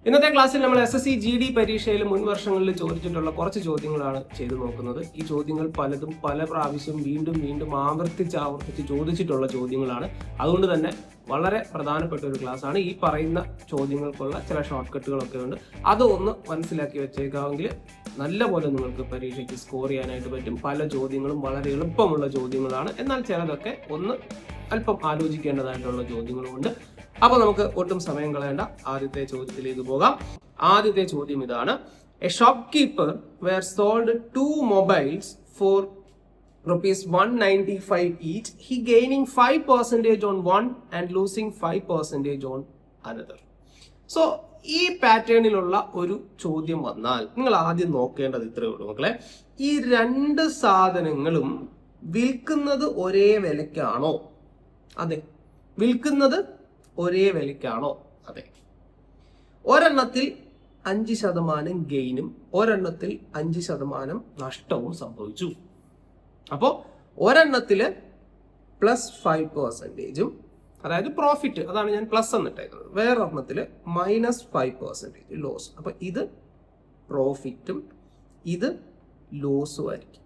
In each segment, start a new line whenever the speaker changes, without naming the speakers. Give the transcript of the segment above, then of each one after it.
ഇന്നത്തെ ക്ലാസ്സിൽ നമ്മൾ SSC GD പരീക്ഷയിൽ മുൻ വർഷങ്ങളിൽ ചോദിച്ചിട്ടുള്ള കുറച്ച് ചോദ്യങ്ങളാണ് ചെയ്തു നോക്കുന്നത്. ഈ ചോദ്യങ്ങൾ പലതും പല പ്രാവശ്യം വീണ്ടും ആവർത്തിച്ച് ചോദിച്ചിട്ടുള്ള ചോദ്യങ്ങളാണ്. അതുകൊണ്ട് തന്നെ വളരെ പ്രധാനപ്പെട്ട ഒരു ക്ലാസ് ആണ്. ഈ പറയുന്ന ചോദ്യങ്ങൾക്കുള്ള ചില ഷോർട്ട് കട്ടുകളൊക്കെ ഉണ്ട്. അതൊന്ന് മനസ്സിലാക്കി വെച്ചേക്കാമെങ്കിൽ നല്ലപോലെ നിങ്ങൾക്ക് പരീക്ഷയ്ക്ക് സ്കോർ ചെയ്യാനായിട്ട് പറ്റും. പല ചോദ്യങ്ങളും വളരെ എളുപ്പമുള്ള ചോദ്യങ്ങളാണ്, എന്നാൽ ചിലതൊക്കെ ഒന്ന് അല്പം ആലോചിക്കേണ്ടതായിട്ടുള്ള ചോദ്യങ്ങളുമുണ്ട്. അപ്പോൾ നമുക്ക് ഒട്ടും സമയം കളയേണ്ട, ആദ്യത്തെ ചോദ്യത്തിലേക്ക് പോകാം. ആദ്യത്തെ ചോദ്യം ഇതാണ്: a shopkeeper where sold 2 mobiles for ₹195 each. He gaining 5% on one and losing 5% on another. So ഈ പാറ്റേണിലുള്ള ഒരു ചോദ്യം വന്നാൽ നിങ്ങൾ ആദ്യം നോക്കേണ്ടത് ഇത്രയേ ഉള്ളൂ മക്കളെ. ഈ രണ്ട് സാധനങ്ങളും വിൽക്കുന്നത് ഒരേ വിലക്കാണോ? അതെ. വിൽക്കുന്നത് ഒരേ വിലക്കാണോ? അതെ. ഒരെണ്ണത്തിൽ 5% ഗെയിനും ഒരെണ്ണത്തിൽ 5% നഷ്ടവും സംഭവിച്ചു. അപ്പോൾ ഒരെണ്ണത്തില് +5%, അതായത് പ്രോഫിറ്റ്, അതാണ് ഞാൻ പ്ലസ് എന്നിട്ടേക്കുന്നത്. വേറൊരെണ്ണത്തില് -5% ലോസ്. അപ്പൊ ഇത് പ്രോഫിറ്റും ഇത് ലോസും ആയിരിക്കും.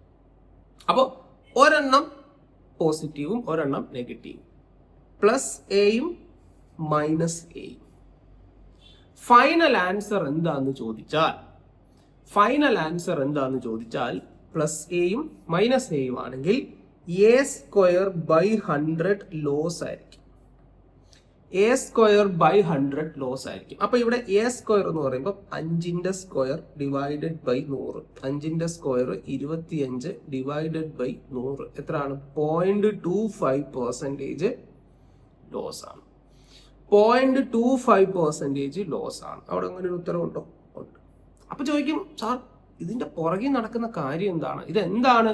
അപ്പോൾ ഒരെണ്ണം പോസിറ്റീവും ഒരെണ്ണം നെഗറ്റീവും, +A-യും -A-യും. ഫൈനൽ ആൻസർ എന്താന്ന് ചോദിച്ചാൽ +A-യും -A-യും ആണെങ്കിൽ A²/100 ലോസ് ആയിരിക്കും. A²/100 ലോസ് ആയിരിക്കും. അപ്പൊ ഇവിടെ A² എന്ന് പറയുമ്പോൾ 5ന്റെ സ്ക്വയർ ഡിവൈഡഡ് ബൈ 100. 5ന്റെ സ്ക്വയർ 25 ഡിവൈഡഡ് ബൈ 100 എത്രയാണ്? 0.25% ലോസ് ആണ്. 0.25% ലോസ് ആണ്. അവിടെ അങ്ങനെ ഒരു ഉത്തരവുണ്ടോ? ഉണ്ട്. അപ്പൊ ചോദിക്കും, സാർ ഇതിന്റെ പുറകിൽ നടക്കുന്ന കാര്യം എന്താണ്? ഇതെന്താണ്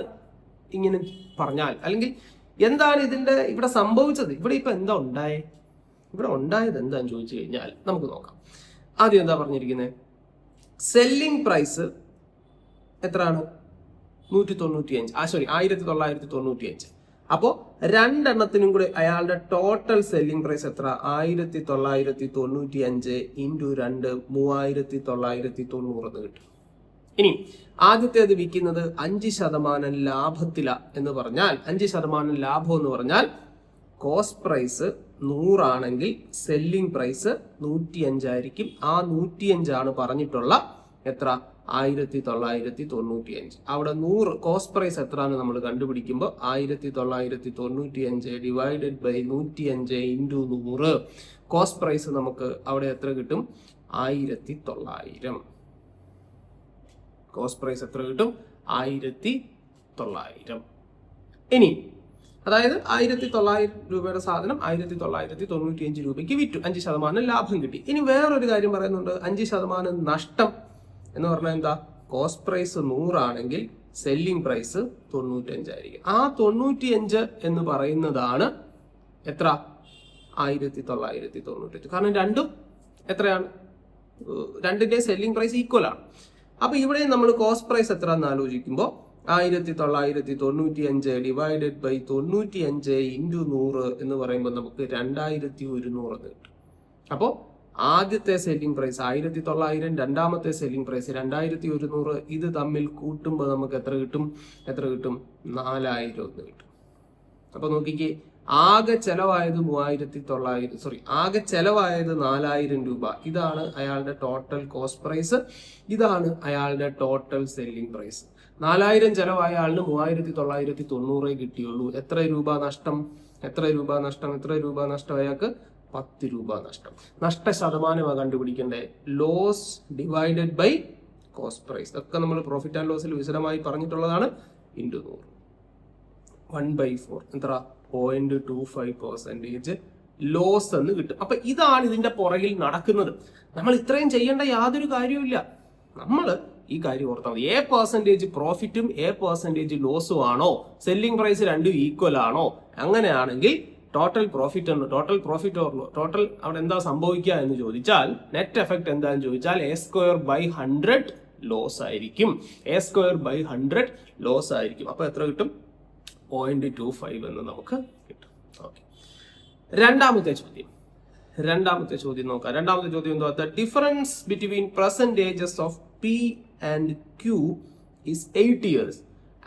ഇങ്ങനെ പറഞ്ഞാൽ, അല്ലെങ്കിൽ എന്താണ് ഇതിന്റെ ഇവിടെ സംഭവിച്ചത്? ഇവിടെ ഇപ്പൊ എന്താ ഉണ്ടായേ? ഇവിടെ ഉണ്ടായത് എന്താന്ന് ചോദിച്ചു കഴിഞ്ഞാൽ നമുക്ക് നോക്കാം. ആദ്യം എന്താ പറഞ്ഞിരിക്കുന്നത്? സെല്ലിംഗ് പ്രൈസ് എത്രയാണ്? 1995. അപ്പോൾ രണ്ടെണ്ണത്തിനും കൂടി അയാളുടെ ടോട്ടൽ സെല്ലിംഗ് പ്രൈസ് എത്ര? 1995 × 2 3990 എന്ന് കിട്ടും. ഇനി ആദ്യത്തേത് വിൽക്കുന്നത് 5% ലാഭത്തില എന്ന് പറഞ്ഞാൽ, 5% ലാഭം എന്ന് പറഞ്ഞാൽ കോസ്റ്റ് പ്രൈസ് 100 ആണെങ്കിൽ സെല്ലിംഗ് പ്രൈസ് 105 ആയിരിക്കും. ആ 105 ആണ് പറഞ്ഞിട്ടുള്ള എത്ര? 1995. അവിടെ 100 കോസ്റ്റ് പ്രൈസ് എത്രയാണ് നമ്മൾ കണ്ടുപിടിക്കുമ്പോൾ 1995 ഡിവൈഡഡ് ബൈ 105 × 100. കോസ്റ്റ് പ്രൈസ് നമുക്ക് അവിടെ എത്ര കിട്ടും? 1900. കോസ്റ്റ് പ്രൈസ് എത്ര കിട്ടും? 1900. ഇനി അതായത് 1900 രൂപയുടെ സാധനം 1995 രൂപയ്ക്ക് വിറ്റു, 5% ലാഭം കിട്ടി. ഇനി വേറൊരു കാര്യം പറയുന്നുണ്ട്, 5% നഷ്ടം എന്ന് പറഞ്ഞാൽ എന്താ? കോസ്റ്റ് പ്രൈസ് 100 ആണെങ്കിൽ സെല്ലിംഗ് പ്രൈസ് 95 ആയിരിക്കും. ആ 95 എന്ന് പറയുന്നതാണ് എത്ര? 1995. കാരണം രണ്ടും എത്രയാണ്? രണ്ടിന്റെ സെല്ലിംഗ് പ്രൈസ് ഈക്വൽ ആണ്. അപ്പൊ ഇവിടെ നമ്മൾ കോസ്റ്റ് പ്രൈസ് എത്ര എന്ന് ആലോചിക്കുമ്പോൾ 1995 ഡിവൈഡഡ് ബൈ 95 × 100 എന്ന് പറയുമ്പോൾ നമുക്ക് 2100 എന്ന് കിട്ടും. അപ്പോൾ ആദ്യത്തെ സെല്ലിംഗ് പ്രൈസ് 1900, രണ്ടാമത്തെ സെല്ലിംഗ് പ്രൈസ് 2100. ഇത് തമ്മിൽ കൂട്ടുമ്പോൾ നമുക്ക് എത്ര കിട്ടും? 4000 എന്ന് കിട്ടും. അപ്പൊ നോക്കിക്കേ, ആകെ ചെലവായത് 4000 രൂപ. ഇതാണ് അയാളുടെ ടോട്ടൽ കോസ്റ്റ് പ്രൈസ്, ഇതാണ് അയാളുടെ ടോട്ടൽ സെല്ലിംഗ് പ്രൈസ്. 4000 ചെലവായ ആളിന് 3990 കിട്ടിയുള്ളൂ. എത്ര രൂപ നഷ്ടം? അയാൾക്ക് 10 രൂപ നഷ്ടം. നഷ്ട ശതമാനമാണ് കണ്ടുപിടിക്കേണ്ടത്. Loss divided by cost price. ഇതൊക്കെ നമ്മൾ പ്രോഫിറ്റ് ആൻഡ് ലോസിൽ വിശദമായി പറഞ്ഞിട്ടുള്ളതാണ്. × 100 1/4 എത്ര? 0.25% ലോസ് എന്ന് കിട്ടും. അപ്പൊ ഇതാണ് ഇതിന്റെ പുറകിൽ നടക്കുന്നത്. നമ്മൾ ഇത്രയും ചെയ്യേണ്ട യാതൊരു കാര്യവുമില്ല. നമ്മൾ ഈ കാര്യം ഓർത്താൽ മതി. A% പ്രോഫിറ്റും A% ലോസും ആണോ? സെല്ലിംഗ് പ്രൈസ് രണ്ടും ഈക്വൽ ആണോ? അങ്ങനെയാണെങ്കിൽ ടോട്ടൽ പ്രോഫിറ്റ് ടോട്ടൽ അവിടെ എന്താ സംഭവിക്കുക എന്ന് ചോദിച്ചാൽ, നെറ്റ് എഫക്ട് എന്താന്ന് ചോദിച്ചാൽ A²/100 ലോസ് ആയിരിക്കും. A²/100 ലോസ് ആയിരിക്കും. അപ്പൊ എത്ര കിട്ടും? 0.25 എന്ന് നമുക്ക് കിട്ടും. ഓക്കെ. രണ്ടാമത്തെ ചോദ്യം രണ്ടാമത്തെ ചോദ്യം നോക്കാം. രണ്ടാമത്തെ ചോദ്യം എന്താ? The difference between percentages of P and Q is 8 years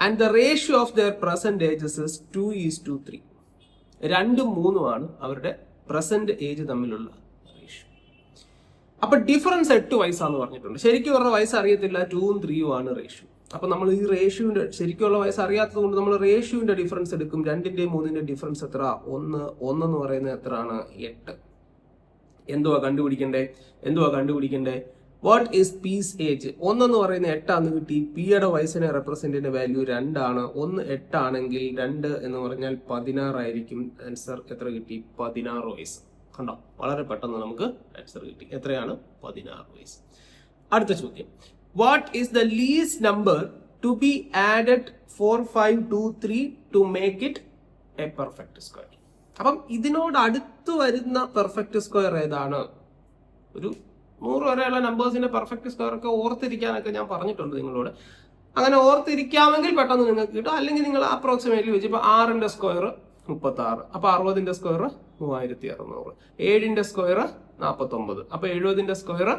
and the ratio of their percentages is 2:3. 2ഉം 3ഉം ആണ് അവരുടെ പ്രസന്റ് ഏജ് തമ്മിലുള്ള റേഷ്യോ. അപ്പൊ ഡിഫറൻസ് 8 വയസ്സാന്ന് പറഞ്ഞിട്ടുണ്ട്. ശരിക്കും അവരുടെ വയസ്സ് അറിയത്തില്ല, 2ഉം 3ഉം ആണ് റേഷ്യോ. അപ്പൊ നമ്മൾ ഈ റേഷ്യോന്റെ ശരിക്കുള്ള വയസ്സ് അറിയാത്തത് കൊണ്ട് നമ്മൾ റേഷ്യോന്റെ ഡിഫറൻസ് എടുക്കും. 2ന്റെയും 3ന്റെയും ഡിഫറൻസ് എത്ര? 1 എന്ന് പറയുന്നത് എത്രയാണ്? 8. എന്തുവാ കണ്ടുപിടിക്കണ്ടേ? വാട്ട് ഈസ് പീസ് ഏജ്? 1 എന്ന് പറയുന്നത് 8 ആണെന്ന് കിട്ടി. പിയുടെ വയസ്സിനെ റെപ്രസെന്റ് ചെയ്യുന്ന വാല്യൂ 2 ആണ്. 1 8 ആണെങ്കിൽ 2 എന്ന് പറഞ്ഞാൽ 16 ആയിരിക്കും. ആൻസർ എത്ര കിട്ടി? 16 വയസ്സ്. കണ്ടോ, വളരെ പെട്ടെന്ന് നമുക്ക് ആൻസർ കിട്ടി. എത്രയാണ്? 16 വയസ്സ്. അടുത്ത ചോദ്യം, what is the least number to be added 4, 5, 2, 3 to make it a perfect square? അപ്പം ഇതിനോട് അടുത്ത് വരുന്ന പെർഫെക്റ്റ് സ്ക്വയർ ഏതാണ്? ഒരു 100 വരെയുള്ള നമ്പേഴ്സിന്റെ പെർഫെക്റ്റ് സ്ക്വയർ ഒക്കെ ഓർത്തിരിക്കാനൊക്കെ ഞാൻ പറഞ്ഞിട്ടുണ്ട് നിങ്ങളോട്. അങ്ങനെ ഓർത്തിരിക്കാമെങ്കിൽ പെട്ടെന്ന് നിങ്ങൾക്ക് കിട്ടും. അല്ലെങ്കിൽ നിങ്ങൾ അപ്രോക്സിമേറ്റ്ലി വെച്ച് ഇപ്പൊ 6ന്റെ സ്ക്വയർ 36, അപ്പൊ 60ന്റെ സ്ക്വയർ 3600, 7ന്റെ സ്ക്വയർ 49, അപ്പൊ 70ന്റെ സ്ക്വയർ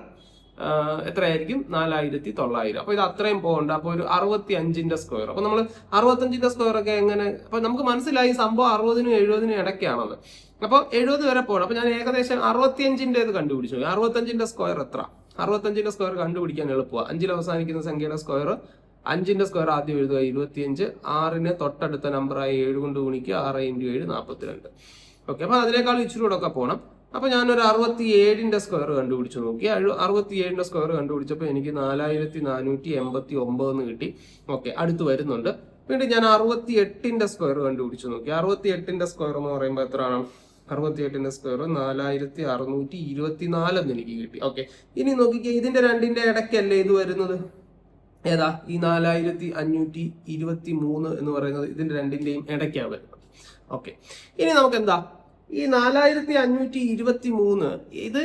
എത്രയായിരിക്കും? 4900. അപ്പൊ ഇത് അത്രയും പോകണ്ട. അപ്പൊ ഒരു 65ന്റെ സ്ക്വയർ. അപ്പൊ നമ്മൾ 65ന്റെ സ്ക്വയർ ഒക്കെ എങ്ങനെ? അപ്പൊ നമുക്ക് മനസ്സിലായി സംഭവം 60നും 70നും ഇടയ്ക്കാണെന്ന്. അപ്പൊ 70 വരെ പോകണം. അപ്പൊ ഞാൻ ഏകദേശം 65ന്റെ കണ്ടുപിടിച്ചു. 65ന്റെ സ്ക്വയർ എത്ര? 65ന്റെ സ്ക്വയർ കണ്ടുപിടിക്കാൻ എളുപ്പമാണ്. 5ൽ അവസാനിക്കുന്ന സംഖ്യയുടെ സ്ക്വയർ, 5ന്റെ സ്ക്വയർ ആദ്യം എഴുതുക 25, 6ന് തൊട്ടടുത്ത നമ്പറായി 7 കൊണ്ട് ഗുണിക്കുക, 6 × 7 42. ഓക്കെ, അപ്പൊ അതിനേക്കാൾ ഇച്ചിരി കൂടെ ഒക്കെ പോകണം. അപ്പൊ ഞാനൊരു 67ന്റെ സ്ക്വയർ കണ്ടുപിടിച്ചു നോക്കി. 67ന്റെ സ്ക്വയർ കണ്ടുപിടിച്ചപ്പോൾ എനിക്ക് 4489 എന്ന് കിട്ടി. ഓക്കെ, അടുത്ത് വരുന്നുണ്ട്. വീണ്ടും ഞാൻ 68ന്റെ സ്ക്വയർ കണ്ടുപിടിച്ചു നോക്കി. 68ന്റെ സ്ക്വയർ എന്ന് പറയുമ്പോൾ എത്രയാണ്? 68ന്റെ സ്ക്വയർ 4624 എന്ന് എനിക്ക് കിട്ടി. ഓക്കെ, ഇനി നോക്കിക്കേ, ഇതിന്റെ രണ്ടിന്റെ ഇടയ്ക്കല്ലേ ഇത് വരുന്നത്? ഏതാ? ഈ 4523 എന്ന് പറയുന്നത് ഇതിന്റെ രണ്ടിന്റെയും ഇടയ്ക്കാണ് വരുന്നത്. ഓക്കെ, ഇനി നമുക്ക് എന്താ ഈ 4523 ഇത്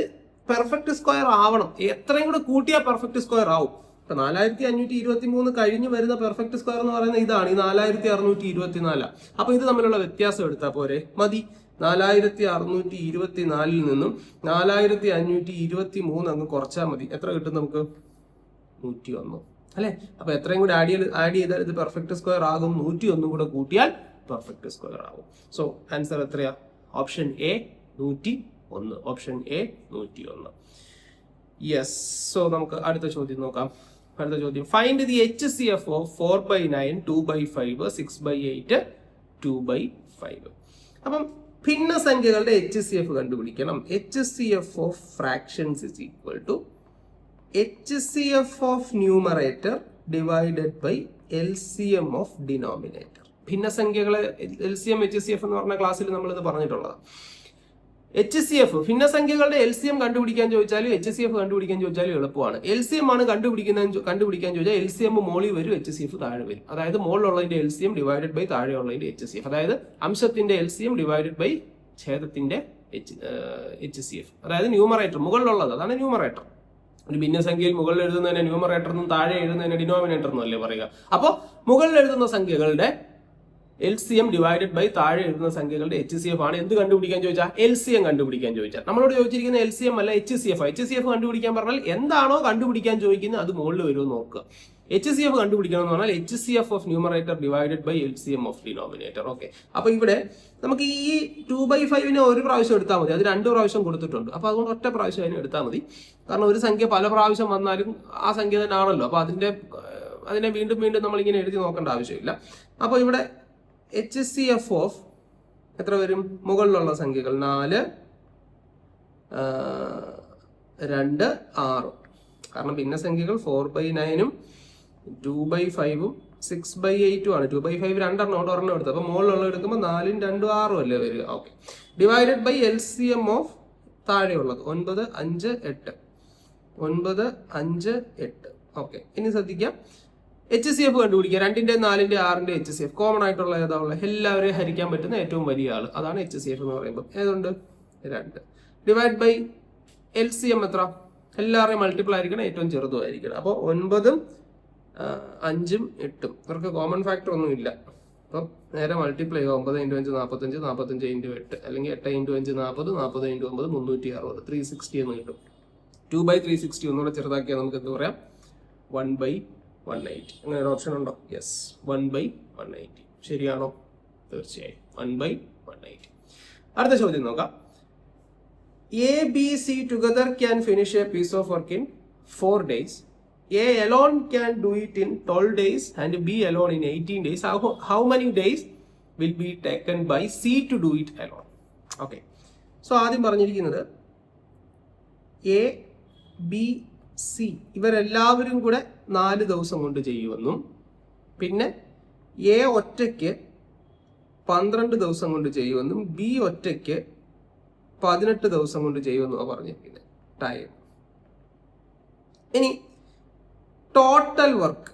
പെർഫെക്റ്റ് സ്ക്വയർ ആവണം. എത്രയും കൂടെ കൂട്ടിയാൽ പെർഫെക്റ്റ് സ്ക്വയർ ആവും. ഇപ്പൊ 4523 കഴിഞ്ഞ് വരുന്ന പെർഫെക്റ്റ് സ്ക്വയർ എന്ന് പറയുന്നത് ഇതാണ്, ഈ 4624. അപ്പൊ ഇത് തമ്മിലുള്ള വ്യത്യാസം എടുത്താൽ പോരെ? മതി. 4624 നിന്നും 4523 അങ്ങ് കുറച്ചാൽ മതി. എത്ര കിട്ടും നമുക്ക്? 101 അല്ലെ? അപ്പൊ എത്രയും കൂടി ആഡ് ചെയ്താൽ ഇത് പെർഫെക്റ്റ് സ്ക്വയർ ആകും. 101 കൂടെ കൂട്ടിയാൽ പെർഫെക്റ്റ് സ്ക്വയർ ആകും. സോ ആൻസർ എത്രയാ? Option A 101. Option A 101. Yes. So നമുക്ക് അടുത്ത ചോദ്യം നോക്കാം. അടുത്ത ചോദ്യം, ഫൈൻഡ് ദി HCF ഓഫ് 4/9, 2/5, 6/8, 2/5. അപ്പം ഭിന്നസംഖ്യകളുടെ HCF കണ്ടുപിടിക്കണം. HCF of fractions is equal to HCF of numerator divided by LCM of denominator. ഭിന്നസംഖ്യകളെ LCM HCF എന്ന് പറഞ്ഞ ക്ലാസ്സിൽ നമ്മൾ ഇത് പറഞ്ഞിട്ടുള്ളതാണ്. HCF ഭിന്നസംഖ്യകളുടെ LCM കണ്ടുപിടിക്കാൻ ചോദിച്ചാലും HCF കണ്ടുപിടിക്കാൻ ചോദിച്ചാലും എളുപ്പമാണ്. LCM ആണ് കണ്ടുപിടിക്കാൻ ചോദിച്ചാൽ LCM മോളിൽ വരും, HCF താഴെ വരും. അതായത് മോളിലുള്ളതിന്റെ LCM ഡിവൈഡഡ് ബൈ താഴെയുള്ളതിന്റെ HCF. അതായത് അംശത്തിന്റെ LCM ഡിവൈഡഡ് ബൈ ഛേദത്തിന്റെ HCF. അതായത് ന്യൂമറേറ്റർ മുകളിലുള്ളത്, അതാണ് ന്യൂമറേറ്റർ. ഒരു ഭിന്നസംഖ്യയിൽ മുകളിൽ എഴുതുന്നതിനെ ന്യൂമറേറ്റർ എന്നും താഴെ എഴുതുന്നതിനെ ഡിനോമിനേറ്റർ എന്നും അല്ലേ പറയുക. അപ്പോൾ മുകളിൽ എഴുതുന്ന സംഖ്യകളുടെ LCM ഡിവൈഡഡ് ബൈ താഴെ എഴുതുന്ന സംഖ്യകളുടെ HCF ആണ് എന്ത് കണ്ടുപിടിക്കാൻ ചോദിച്ചാൽ? LCM കണ്ടുപിടിക്കാൻ ചോദിച്ചാൽ. നമ്മളോട് ചോദിച്ചിരിക്കുന്ന LCM അല്ല, HCF. HCF കണ്ടുപിടിക്കാൻ പറഞ്ഞാൽ എന്താണോ കണ്ടുപിടിക്കാൻ ചോദിക്കുന്നത് അത് മുകളിൽ വരുമെന്ന് നോക്കുക. HCF കണ്ടുപിടിക്കണം എന്ന് പറഞ്ഞാൽ HCF of numerator divided by LCM of denominator. Okay, അപ്പൊ ഇവിടെ നമുക്ക് ഈ 2/5 ഒരു പ്രാവശ്യം എടുത്താൽ മതി. അത് 2 പ്രാവശ്യം കൊടുത്തിട്ടുണ്ട്. അപ്പൊ അതുകൊണ്ട് ഒറ്റ പ്രാവശ്യം അതിന് എടുത്താൽ മതി. കാരണം ഒരു സംഖ്യ പല പ്രാവശ്യം വന്നാലും ആ സംഖ്യ തന്നെ ആണല്ലോ. അപ്പൊ അതിനെ വീണ്ടും വീണ്ടും നമ്മൾ ഇങ്ങനെ എഴുതി നോക്കേണ്ട ആവശ്യമില്ല. അപ്പൊ ഇവിടെ HCF ഓഫ് എത്ര വരും? മുകളിലുള്ള സംഖ്യകൾ 4, 2, 6. കാരണം ഭിന്നസംഖ്യകൾ 4/9, 2/5, 6/8 ആണ്. 2/5 രണ്ടെണ്ണം ഒരെണ്ണം എടുത്തു. അപ്പൊ മുകളിലുള്ള എടുക്കുമ്പോൾ 4, 2, 6 അല്ലേ വരിക. Okay, divided by LCM of താഴെയുള്ളത് 9, 5, 8. 9, 5, 8. ഓക്കെ, ഇനി ശ്രദ്ധിക്കാം. HCF കണ്ടുപിടിക്കുക. 2ന്റെയും 4ന്റെയും 6ന്റെയും HCF കോമൺ ആയിട്ടുള്ള ഏതാ ഉള്ളത്? എല്ലാവരെയും ഹരിക്കാൻ പറ്റുന്ന ഏറ്റവും വലിയ ആള്, അതാണ് HCF എന്ന് പറയുമ്പോൾ. ഏതുണ്ട്? 2. ഡിവൈഡ് ബൈ LCM എത്ര? എല്ലാവരെയും മൾട്ടിപ്പിൾ ആയിരിക്കണം, ഏറ്റവും ചെറുതുമായിരിക്കണം. അപ്പോൾ 9, 5, 8 ഇവർക്ക് കോമൺ ഫാക്ടർ ഒന്നും ഇല്ല. അപ്പം നേരെ മൾട്ടിപ്ലൈ ചെയ്യുക. 9 × 5 45, 45 × 8 അല്ലെങ്കിൽ 8 × 5 40, 40 × 9 360, 360 എന്ന് കിട്ടും. 2/360 ഒന്നുകൂടെ ചെറുതാക്കിയാൽ നമുക്ക് എന്ത് പറയാം? 1/180. അങ്ങനെ ഒരു ഓപ്ഷൻ ഉണ്ടോ? യെസ്, 1/180. ശരിയാണോ? തീർച്ചയായും 1/180. അടുത്ത ചോദ്യം നോക്കാം. A, B, C together can finish a piece of work in 4 days. A alone can do it in 12 days and B alone in 18 days. How many days will be taken by C to do it alone? Okay. So ആദ്യം പറഞ്ഞിരിക്കുന്നത് A, B, C ഇവരെല്ലാവരും കൂടെ 4 ദിവസം കൊണ്ട് ചെയ്യുമെന്നും പിന്നെ A ഒറ്റയ്ക്ക് 12 ദിവസം കൊണ്ട് ചെയ്യുമെന്നും B ഒറ്റയ്ക്ക് 18 ദിവസം കൊണ്ട് ചെയ്യുമെന്നാണ് പറഞ്ഞിരിക്കുന്നത് ടൈം. ഇനി ടോട്ടൽ വർക്ക്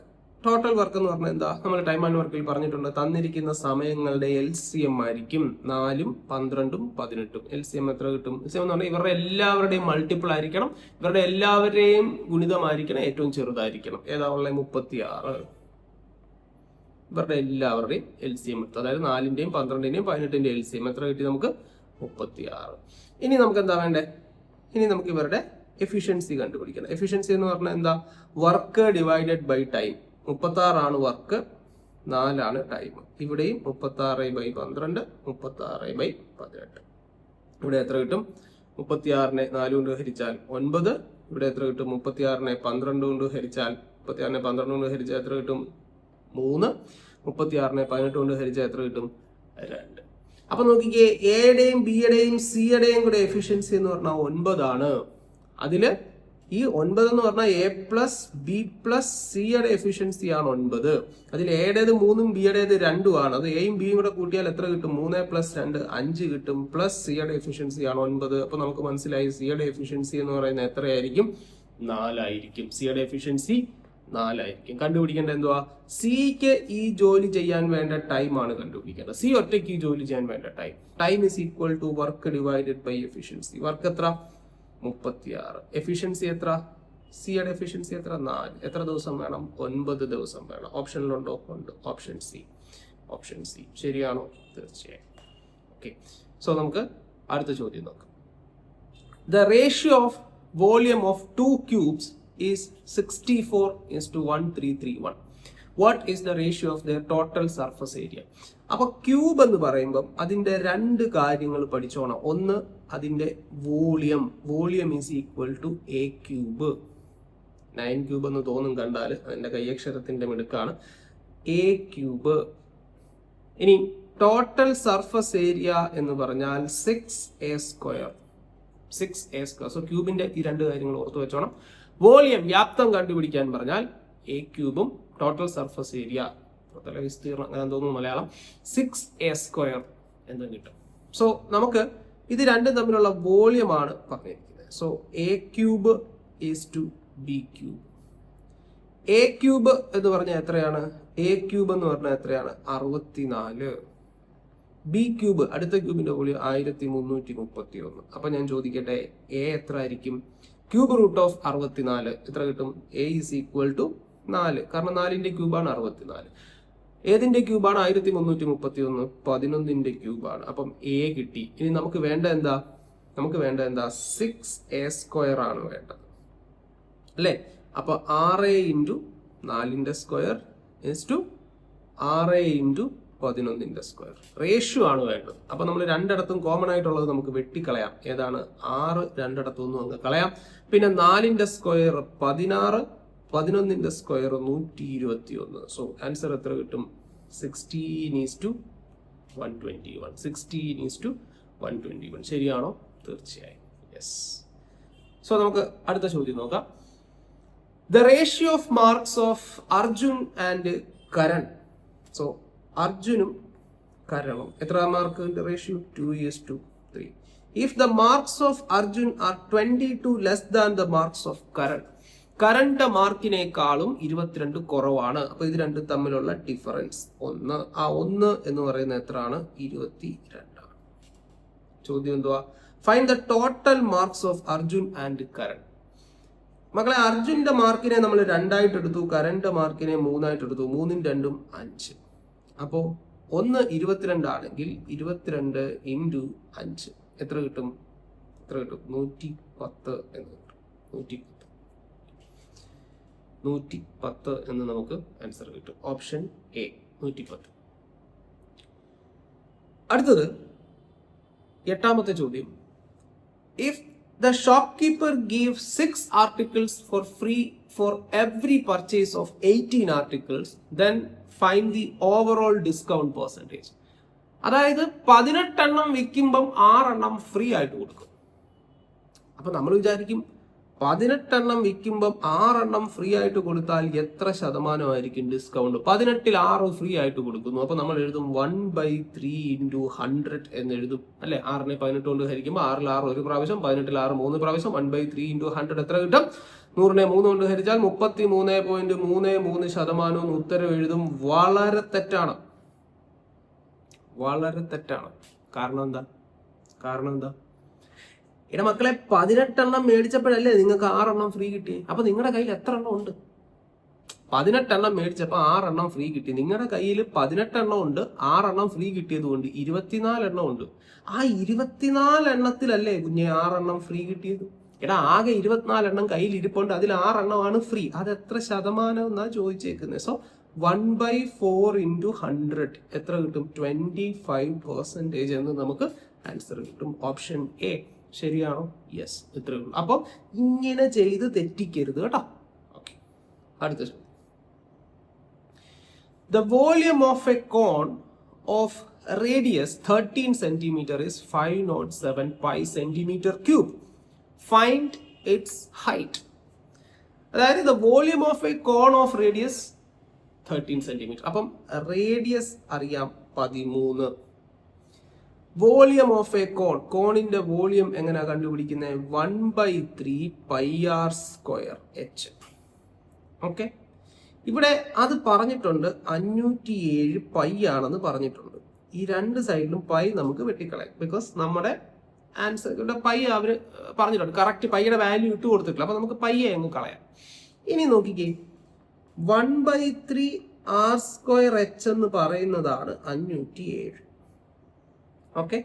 എന്ന് പറഞ്ഞാൽ എന്താ? നമ്മൾ ടൈം ആൻഡ് വർക്കിൽ പറഞ്ഞിട്ടുണ്ട്, തന്നിരിക്കുന്ന സമയങ്ങളുടെ LCM ആയിരിക്കും 4, 12, 18. LCM എത്ര കിട്ടും? LCM എന്ന് പറഞ്ഞാൽ ഇവരുടെ എല്ലാവരുടെയും മൾട്ടിപ്പിൾ ആയിരിക്കണം, ഇവരുടെ എല്ലാവരുടെയും ഗുണിതമായിരിക്കണം, ഏറ്റവും ചെറുതായിരിക്കണം. ഏതാ ഉള്ളത്? 36. ഇവരുടെ എല്ലാവരുടെയും LCM എടുത്തു, അതായത് 4ന്റെയും 12ന്റെയും 18ന്റെയും LCM എത്ര കിട്ടി നമുക്ക്? 36. ഇനി നമുക്ക് എന്താ വേണ്ടേ? ഇനി നമുക്ക് ഇവരുടെ എഫിഷ്യൻസി കണ്ടുപിടിക്കണം. എഫിഷ്യൻസി എന്ന് പറഞ്ഞാൽ എന്താ? Work divided by time. 36 ആണ് വർക്ക്, 4 ആണ് ടൈം. ഇവിടെയും 36/12, 36/18. ഇവിടെ എത്ര കിട്ടും? 36നെ 4 കൊണ്ട് ഹരിച്ചാൽ 9. ഇവിടെ എത്ര കിട്ടും? 36നെ 12 കൊണ്ട് ഹരിച്ചാൽ 12 എത്ര കിട്ടും? 3. 36നെ 18 കൊണ്ട് ഹരിച്ചാൽ എത്ര കിട്ടും? 2. അപ്പൊ നോക്കിക്കേ, എയുടെയും ബിയുടെയും സിയുടെയും കൂടെ എഫിഷ്യൻസി എന്ന് പറഞ്ഞാൽ 9 ആണ്. അതില് ഈ 9 എന്ന് പറഞ്ഞാൽ A+B+Cയുടെ എഫിഷ്യൻസി ആണ് 9. അതിൽ എയുടേത് 3ഉം ബിയുടേത് 2ഉം ആണ്. അത് എയും ബിയും കൂടെ കൂട്ടിയാൽ എത്ര കിട്ടും? 3+2 5 കിട്ടും. പ്ലസ് സിയുടെ എഫിഷ്യൻസി ആണ് 9. അപ്പൊ നമുക്ക് മനസ്സിലായി സിയുടെ എഫിഷ്യൻസി എന്ന് പറയുന്നത് എത്രയായിരിക്കും? 4 ആയിരിക്കും. സിയുടെ എഫിഷ്യൻസി 4 ആയിരിക്കും. കണ്ടുപിടിക്കേണ്ട എന്തുവാ? സിക്ക് ഈ ജോലി ചെയ്യാൻ വേണ്ട ടൈം ആണ് കണ്ടുപിടിക്കേണ്ടത്. സി ഒറ്റയ്ക്ക് ഈ ജോലി ചെയ്യാൻ വേണ്ട time. Time is equal to work divided by efficiency. Work എത്ര? 36. എഫിഷ്യൻസി എത്ര? സിയുടെ എഫിഷ്യൻസി എത്ര? 4. എത്ര ദിവസം വേണം? 9 ദിവസം വേണം. ഓപ്ഷനിലുണ്ടോ? ഉണ്ട്. ഓപ്ഷൻ സി ശരിയാണോ? തീർച്ചയായും. ഓക്കെ, സോ നമുക്ക് അടുത്ത ചോദ്യം നോക്കാം. The ratio of volume of 2 cubes is 64:1331. What is the ratio of their total surface area? അപ്പൊ ക്യൂബ് എന്ന് പറയുമ്പോൾ അതിന്റെ 2 കാര്യങ്ങൾ പഠിച്ചോണം. ഒന്ന്, അതിന്റെ volume is equal to A cube. 9 cube എന്ന് തോന്നും കണ്ടാൽ, അതിന്റെ കൈയക്ഷരത്തിന്റെ മിടുക്കാണ്. A cube. ഇനി ടോട്ടൽ സർഫസ് ഏരിയ എന്ന് പറഞ്ഞാൽ 6A². സോ ക്യൂബിന്റെ ഈ 2 കാര്യങ്ങൾ ഓർത്തു വെച്ചോണം. വോളിയം, വ്യാപ്തം കണ്ടുപിടിക്കാൻ പറഞ്ഞാൽ A ക്യൂബും ടോട്ടൽ സർഫസ് ഏരിയ, വിസ്തീർണം അങ്ങനെ തോന്നുന്നു മലയാളം, 6A² എന്ന് കിട്ടും. സോ നമുക്ക് ഇത് 2 തമ്മിലുള്ള വോളിയമാണ് പറഞ്ഞിരിക്കുന്നത്. So A cube is to B cube. A cube എന്ന് പറഞ്ഞാൽ എത്രയാണ്? A ക്യൂബ് എന്ന് പറഞ്ഞാൽ എത്രയാണ്? 64. B ക്യൂബ്, അടുത്ത ക്യൂബിന്റെ വോളിയം 1331. അപ്പൊ ഞാൻ ചോദിക്കട്ടെ, A എത്ര ആയിരിക്കും? ക്യൂബ് റൂട്ട് ഓഫ് 64 എത്ര കിട്ടും? A is equal to 4. കാരണം 4ന്റെ ക്യൂബാണ് 64. ഏതിന്റെ ക്യൂബാണ്? 1331. 11ന്റെ ക്യൂബാണ്. അപ്പം A കിട്ടി. ഇനി നമുക്ക് വേണ്ട എന്താ? 6A² ആണ് വേണ്ടത്, അല്ലേ? അപ്പൊ 6 × 4ന്റെ സ്ക്വയർ ഈസ് ടു 6 × 11ന്റെ സ്ക്വയർ. റേഷ്യോ ആണ് വേണ്ടത്. അപ്പൊ നമ്മൾ 2ഇടത്തും കോമൺ ആയിട്ടുള്ളത് നമുക്ക് വെട്ടിക്കളയാം. ഏതാണ്? 6 2ഇടത്തുനിന്നും അങ്ങ് കളയാം. പിന്നെ 4ന്റെ സ്ക്വയർ 16, 11ന്റെ സ്ക്വയർ 121. സോ ആൻസർ എത്ര കിട്ടും? 16:121. 16:121. ശരിയാണോ? തീർച്ചയായും. യെസ്. സോ നമുക്ക് അടുത്ത ചോദ്യം നോക്കാം. The ratio of marks of Arjun and Karan. So അർജുനും കരണും എത്ര മാർക്കിന്റെ ratio? 2:3. If the marks of Arjun are 22 less than the marks of Karan. കരന്റെ മാർക്കിനേക്കാളും 22 കുറവാണ്. അപ്പൊ ഇത് 2 തമ്മിലുള്ള ഡിഫറൻസ് 1. ആ 1 എന്ന് പറയുന്നത് എത്രയാണ്? 22 ആണ്. ചോദ്യം എന്തുവാ? Find the total marks of Arjun and Karan. മക്കളെ, അർജുന്റെ മാർക്കിനെ നമ്മൾ 2 ആയിട്ട് എടുത്തു, കരന്റെ മാർക്കിനെ 3 ആയിട്ട് എടുത്തു. 3ഉം 2ഉം 5. അപ്പോ 1 22 ആണെങ്കിൽ 22 ഇൻറ്റു 5 എത്ര കിട്ടും? 110 എന്ന് കിട്ടും. 110 എന്ന് നമുക്ക് ആൻസർ കിട്ടും. Option A 110. അടുത്തത് 8ാമത്തെ ചോദ്യം. If the shopkeeper gives 6 articles for free for every purchase of 18 articles, then find the overall discount percentage. അതായത് 18 എണ്ണം വിൽക്കുമ്പം 6 എണ്ണം ഫ്രീ ആയിട്ട് കൊടുക്കും. അപ്പൊ നമ്മൾ വിചാരിക്കും 18 എണ്ണം വിൽക്കുമ്പം 6 എണ്ണം ഫ്രീ ആയിട്ട് കൊടുത്താൽ എത്ര ശതമാനമായിരിക്കും ഡിസ്കൗണ്ട്? 18ൽ 6 ഫ്രീ ആയിട്ട് കൊടുക്കുന്നു. അപ്പൊ നമ്മൾ എഴുതും 1/3 × 100 എന്ന് എഴുതും അല്ലെ. 6നെ 18 കൊണ്ട് ഹരിക്കുമ്പോൾ 6ൽ 6 ഒരു പ്രാവശ്യം, 18ൽ 6 3 പ്രാവശ്യം. 1/3 × 100 എത്ര കിട്ടും? 100നെ 3 കൊണ്ട് ഹരിച്ചാൽ 33.33% ഉത്തരം എഴുതും. വളരെ തെറ്റാണ്. കാരണം എന്താ? എന്റെ മക്കളെ, 18 എണ്ണം മേടിച്ചപ്പോഴല്ലേ നിങ്ങൾക്ക് 6 എണ്ണം ഫ്രീ കിട്ടി. അപ്പൊ നിങ്ങളുടെ കയ്യിൽ എത്ര എണ്ണം ഉണ്ട്? 18 എണ്ണം മേടിച്ചപ്പോൾ 6 എണ്ണം ഫ്രീ കിട്ടി. നിങ്ങളുടെ കയ്യിൽ 18 എണ്ണം ഉണ്ട്, 6 എണ്ണം ഫ്രീ കിട്ടിയത് കൊണ്ട് 24 എണ്ണം ഉണ്ട്. ആ 24 എണ്ണത്തിലല്ലേ കുഞ്ഞെ 6 എണ്ണം ഫ്രീ കിട്ടിയത്? എടാ, ആകെ 24 എണ്ണം കയ്യിൽ ഇരിപ്പുണ്ട്, അതിൽ 6 എണ്ണമാണ് ഫ്രീ. അത് എത്ര ശതമാനം എന്നാ ചോദിച്ചേക്കുന്നത്. സോ 1/4 × 100 എത്ര കിട്ടും? 25% എന്ന് നമുക്ക് ആൻസർ കിട്ടും. ഓപ്ഷൻ എ ശരിയാണോ? യെസ്, ഇത്രയേ ഉള്ളൂ. അപ്പം ഇങ്ങനെ ചെയ്ത് തെറ്റിക്കരുത് കേട്ടോ. ഓക്കെ, അടുത്ത ചോദ്യം. The volume of a cone of radius 13 cm is 507 pi cm3. Find its height. അതായത് the volume of a cone of radius 13 cm. അപ്പം റേഡിയസ് അറിയാം 13. വോളിയം ഓഫ് എ കോണിന്റെ വോളിയം എങ്ങനെയാ കണ്ടുപിടിക്കുന്നത്? 1/3 πr²h. ഓക്കെ, ഇവിടെ അത് പറഞ്ഞിട്ടുണ്ട് 507 പൈ ആണെന്ന് പറഞ്ഞിട്ടുണ്ട്. ഈ രണ്ട് സൈഡിലും പൈ നമുക്ക് വെട്ടിക്കളയാം. ബിക്കോസ് നമ്മുടെ ആൻസർ ഇവിടെ പൈ അവര് പറഞ്ഞിട്ടുണ്ട്. കറക്റ്റ് പൈയുടെ വാല്യൂ ഇട്ട് കൊടുത്തിട്ടില്ല. അപ്പൊ നമുക്ക് പയ്യെ അങ്ങ് കളയാം. ഇനി നോക്കിക്കേ, 1/3 r²h എന്ന് പറയുന്നതാണ് 507. ഓക്കെ,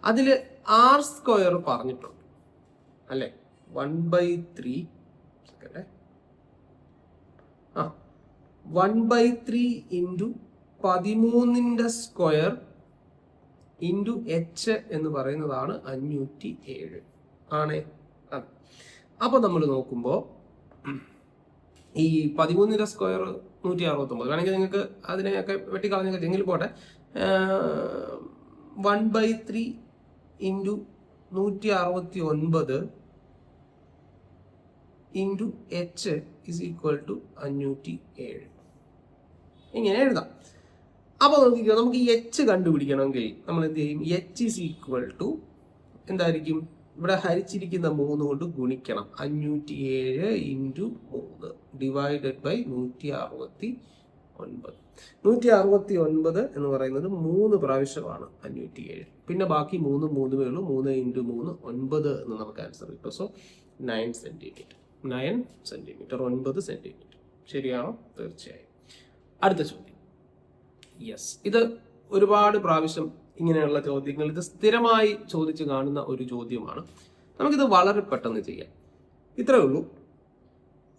അതില് r² പറഞ്ഞിട്ടുണ്ട് അല്ലെ. 1/3 1/3 × 13² × h എന്ന് പറയുന്നതാണ് 507 ആണേ. അപ്പൊ നമ്മൾ നോക്കുമ്പോ ഈ 13² 169 വേണമെങ്കിൽ നിങ്ങൾക്ക് അതിനെയൊക്കെ വെട്ടിക്കളഞ്ഞൊക്കെ എങ്കിൽ പോട്ടെ. 1/3 × 169 × h is equal to 507. ഇങ്ങനെ എഴുതാം. അപ്പൊ നോക്കിക്കോ, നമുക്ക് ഈ h കണ്ടുപിടിക്കണമെങ്കിൽ നമ്മൾ എന്ത് ചെയ്യും? h is equal to എന്തായിരിക്കും? ഇവിടെ ഹരിച്ചിരിക്കുന്ന 3 കൊണ്ട് ഗുണിക്കണം. 507 × 3 ഡിവൈഡഡ് ബൈ 169. 169 എന്ന് പറയുന്നത് 3 പ്രാവശ്യമാണ് 507. പിന്നെ ബാക്കി 3 ഉള്ളൂ. 3 × 3 9 എന്ന് നമുക്ക് ആൻസർ കിട്ടും. So 9 centimetre. 9 സെന്റിമീറ്റർ. ശരിയാണോ? തീർച്ചയായും. അടുത്ത ചോദ്യം. യെസ്, ഇത് ഒരുപാട് പ്രാവശ്യം ഇങ്ങനെയുള്ള ചോദ്യങ്ങൾ ഇത് സ്ഥിരമായി ചോദിച്ചു കാണുന്ന ഒരു ചോദ്യമാണ്. നമുക്കിത് വളരെ പെട്ടെന്ന് ചെയ്യാം. ഇത്രയേ ഉള്ളൂ.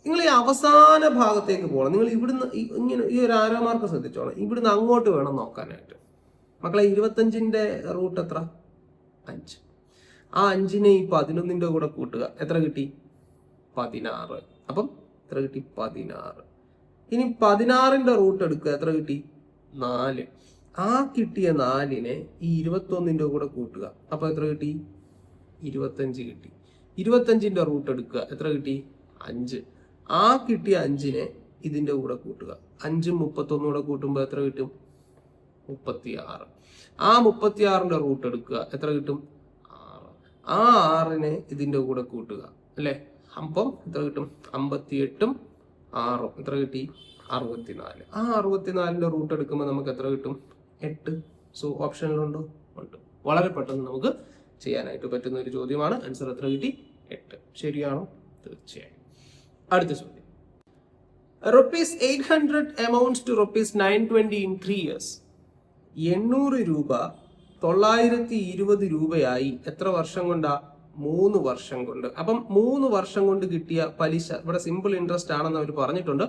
നിങ്ങൾ ഈ അവസാന ഭാഗത്തേക്ക് പോകണം. നിങ്ങൾ ഇവിടുന്ന് ഇങ്ങനെ ഈ ഒരു ആരോ മാർക്ക് ശ്രദ്ധിച്ചോളാം. ഇവിടുന്ന് അങ്ങോട്ട് വേണം നോക്കാനായിട്ട്. മക്കളെ, 25ന്റെ റൂട്ട് എത്ര? 5. ആ 5നെ ഈ 11ന്റെ കൂടെ കൂട്ടുക. എത്ര കിട്ടി? 16. അപ്പം എത്ര കിട്ടി? 16. ഇനി 16ന്റെ റൂട്ട് എടുക്കുക. എത്ര കിട്ടി? 4. ആ കിട്ടിയ 4നെ ഈ 21ന്റെ കൂടെ കൂട്ടുക. അപ്പൊ എത്ര കിട്ടി? 25 കിട്ടി. 25ന്റെ റൂട്ട് എടുക്കുക. എത്ര കിട്ടി? 5. ആ കിട്ടിയ 5നെ ഇതിന്റെ കൂടെ കൂട്ടുക. 5ഉം 31 കൂടെ കൂട്ടുമ്പോൾ എത്ര കിട്ടും? 36. ആ 36ന്റെ റൂട്ട് എടുക്കുക. എത്ര കിട്ടും? 6. ആ 6നെ ഇതിന്റെ കൂടെ കൂട്ടുക അല്ലെ. അപ്പം എത്ര കിട്ടും? 58ഉം 6ഉം എത്ര കിട്ടി? 64. ആ 64ന്റെ റൂട്ട് എടുക്കുമ്പോൾ നമുക്ക് എത്ര കിട്ടും? 8. സോ ഓപ്ഷനിലുണ്ടോ? ഉണ്ട്. വളരെ പെട്ടെന്ന് നമുക്ക് ചെയ്യാനായിട്ട് പറ്റുന്ന ഒരു ചോദ്യമാണ്. ആൻസർ എത്ര കിട്ടി? 8. ശരിയാണോ? തീർച്ചയായും. അടുത്ത ചോദ്യം. ₹800 amounts to ₹920 in 3 years. 800 രൂപ 920 രൂപയായി എത്ര വർഷം കൊണ്ടാ? 3 വർഷം കൊണ്ട്. അപ്പം 3 വർഷം കൊണ്ട് കിട്ടിയ പലിശ, ഇവിടെ സിമ്പിൾ ഇൻട്രസ്റ്റ് ആണെന്ന് അവർ പറഞ്ഞിട്ടുണ്ട്.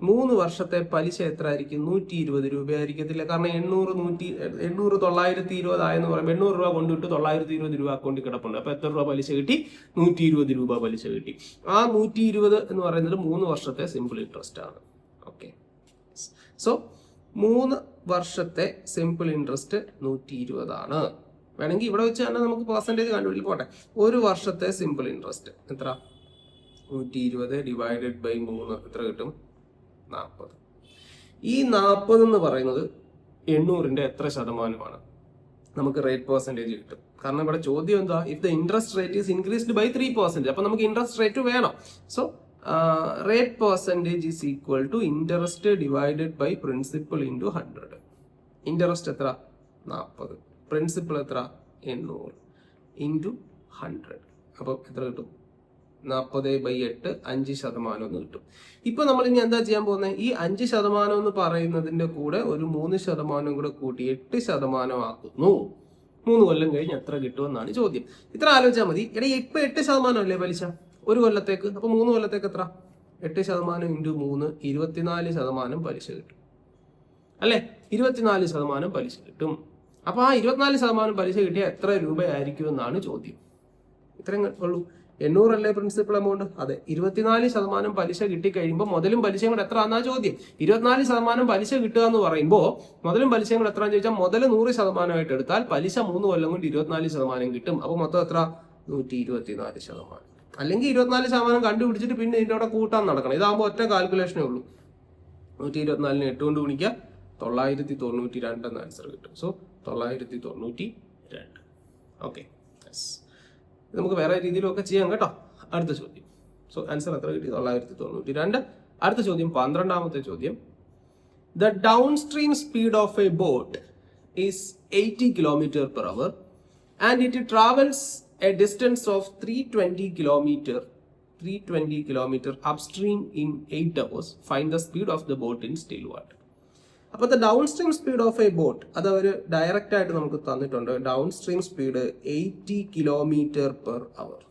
3 വർഷത്തെ പലിശ എത്ര ആയിരിക്കും? 120 രൂപയായിരിക്കത്തില്ല. കാരണം 800 920 ആയെന്ന് പറയുമ്പോൾ 800 രൂപ കൊണ്ടിട്ട് 920 രൂപ അക്കൗണ്ടിൽ കിടപ്പുണ്ട്. അപ്പൊ എത്ര രൂപ പലിശ കിട്ടി? 120 രൂപ പലിശ കിട്ടി. ആ 120 എന്ന് പറയുന്നത് 3 വർഷത്തെ സിമ്പിൾ ഇൻട്രസ്റ്റ് ആണ്. ഓക്കെ, സോ 3 വർഷത്തെ സിമ്പിൾ ഇൻട്രസ്റ്റ് 120 ആണ്. വേണമെങ്കിൽ ഇവിടെ വെച്ച് തന്നെ നമുക്ക് പെർസെൻറ്റേജ് കണ്ടുപിടിക്കും. പോട്ടെ, 1 വർഷത്തെ സിമ്പിൾ ഇൻട്രസ്റ്റ് എത്ര? 120 ഡിവൈഡഡ് ബൈ 3 എത്ര കിട്ടും? 40. ഈ 40 എന്ന് പറയുന്നത് 800ന്റെ എത്ര ശതമാനമാണ്? നമുക്ക് റേറ്റ് പെർസെൻറ്റേജ് കിട്ടും. കാരണം ഇവിടെ ചോദ്യം എന്താ? If the interest rate is increased by 3%. അപ്പൊ നമുക്ക് ഇൻട്രസ്റ്റ് റേറ്റ് വേണം. So rate percentage is equal to interest divided by principal into 100. Interest എത്ര? 40. പ്രിൻസിപ്പൽ എത്ര? 800 ഇൻറ്റു 100. അപ്പോൾ എത്ര കിട്ടും? 40/8 5% എന്ന് കിട്ടും. ഇപ്പൊ നമ്മൾ ഇനി എന്താ ചെയ്യാൻ പോകുന്നത്? ഈ 5% എന്ന് പറയുന്നതിന്റെ കൂടെ ഒരു 3% കൂടെ കൂട്ടി 8% ആക്കുന്നു. 3 കൊല്ലം കഴിഞ്ഞ് എത്ര കിട്ടുമെന്നാണ് ചോദ്യം. ഇത്ര ആലോചിച്ചാൽ മതി. ഇപ്പൊ 8% അല്ലേ പലിശ ഒരു കൊല്ലത്തേക്ക്? അപ്പൊ 3 കൊല്ലത്തേക്ക് എത്ര? 8% ഇൻറ്റു 3 24% പലിശ കിട്ടും അല്ലെ? 24% പലിശ കിട്ടും. അപ്പൊ ആ 24% പലിശ കിട്ടിയാൽ എത്ര രൂപയായിരിക്കും എന്നാണ് ചോദ്യം. ഇത്രയും ഉള്ളൂ. 800 അല്ലേ പ്രിൻസിപ്പൽ എമൗണ്ട്? അതെ. 24% പലിശ കിട്ടിക്കഴിയുമ്പോൾ മുതലും പലിശയും കൂടെ എത്ര എന്നാ ചോദ്യം. 24% പലിശ കിട്ടുക എന്ന് പറയുമ്പോൾ മുതലും പലിശയും കൂടെ എത്രയാണെന്ന് ചോദിച്ചാൽ മുതൽ 100% എടുത്താൽ പലിശ 3 കൊല്ലം കൊണ്ട് 24% കിട്ടും. അപ്പൊ മൊത്തം എത്ര? 124%. അല്ലെങ്കിൽ 24% കണ്ടുപിടിച്ചിട്ട് പിന്നെ ഇതിന്റെ കൂടെ കൂട്ടാൻ നടക്കണം. ഇതാകുമ്പോൾ ഒറ്റ കാൽക്കുലേഷനേ ഉള്ളൂ. 124നെ 8 കൊണ്ട് ഗുണിക്കുക, 992 എന്ന ആൻസർ കിട്ടും. സോ 992. ഓക്കെ, നമുക്ക് വേറെ രീതിയിലൊക്കെ ചെയ്യാം കേട്ടോ. അടുത്ത ചോദ്യം. സോ ആൻസർ എത്ര കിട്ടി? 992. അടുത്ത ചോദ്യം 12ാമത്തെ ചോദ്യം. The Dawn stream speed of A boat is 80 km/h and it travels A distance of 320 km upstream in 8 hours. Find the speed of the boat in still water. അപ്പോൾ the Dawn stream speed of A boat അത് അവർ direct ആയിട്ട് നമുക്ക് തന്നിട്ടുണ്ട്. Down stream speed 80 km/h.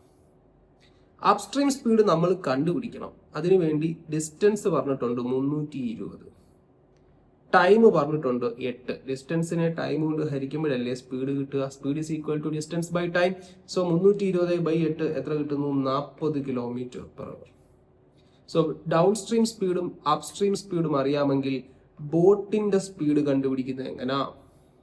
Upstream speed നമ്മൾ കണ്ടുപിടിക്കണം. അതിനുവേണ്ടി distance പറഞ്ഞിട്ടുണ്ട് 320, time പറഞ്ഞിട്ടുണ്ട് 8. ഡിസ്റ്റൻസിനെ ടൈം കൊണ്ട് ഹരിക്കുമ്പോഴല്ലേ സ്പീഡ് കിട്ടുക. Speed is equal to distance by time. So 320/8 എത്ര കിട്ടുന്നു? 40 km/h. സോ ഡൗൺ സ്ട്രീം സ്പീഡും അപ്സ്ട്രീം സ്പീഡും അറിയാമെങ്കിൽ ബോട്ടിന്റെ സ്പീഡ് കണ്ടുപിടിക്കുന്നത് എങ്ങനെയാ?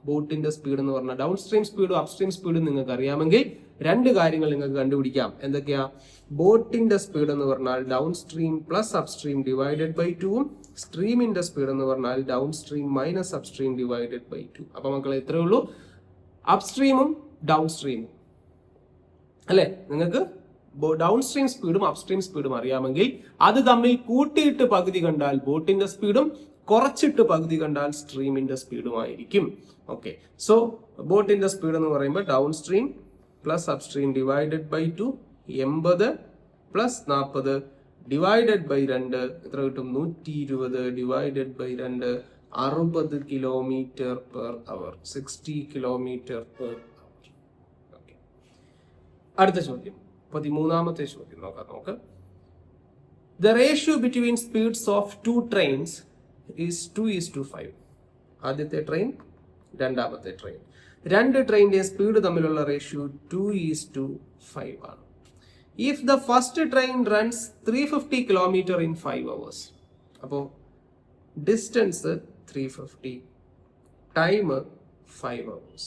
ബോട്ടിന്റെ സ്പീഡ് എന്ന് പറഞ്ഞാൽ ഡൗൺ സ്ട്രീം സ്പീഡും അപ്സ്ട്രീം സ്പീഡും നിങ്ങൾക്ക് അറിയാമെങ്കിൽ 2 കാര്യങ്ങൾ നിങ്ങൾക്ക് കണ്ടുപിടിക്കാം. എന്തൊക്കെയാ? ബോട്ടിന്റെ സ്പീഡ് എന്ന് പറഞ്ഞാൽ downstream plus upstream divided by 2ഉം സ്ട്രീമിന്റെ സ്പീഡ് എന്ന് പറഞ്ഞാൽ downstream minus upstream divided by 2. അപ്പൊ മക്കളെ എത്രയേ ഉള്ളൂ? അപ്സ്ട്രീമും ഡൗൺ സ്ട്രീമും അല്ലെ? നിങ്ങൾക്ക് ഡൗൺ സ്ട്രീം സ്പീഡും അപ്സ്ട്രീം സ്പീഡും അറിയാമെങ്കിൽ അത് തമ്മിൽ കൂട്ടിയിട്ട് പകുതി കണ്ടാൽ ബോട്ടിന്റെ സ്പീഡും കുറച്ചിട്ട് പകുതി കണ്ടാൽ സ്ട്രീമിന്റെ സ്പീഡുമായിരിക്കും. ഓക്കെ, സോ ബോട്ടിന്റെ സ്പീഡ് എന്ന് പറയുമ്പോൾ downstream plus upstream divided by 2 80 plus 40 divided by 2 എത്ര കിട്ടും? 120 divided by 2 60 km/h. 60 km/h. Okay, അടുത്ത ചോദ്യം 13ാമത്തെ ചോദ്യം നോക്കാം നമുക്ക്. The ratio between speeds of 2 trains is 2:5. ആദ്യത്തെ ട്രെയിൻ, രണ്ടാമത്തെ ട്രെയിൻ. 2 ട്രെയിനിന്റെ സ്പീഡ് തമ്മിലുള്ള റേഷ്യോ 2:5 ആണ്. If the first train runs 350 km in 5 hours, അപ്പോൾ ഡിസ്റ്റൻസ് 350, ടൈം 5 hours.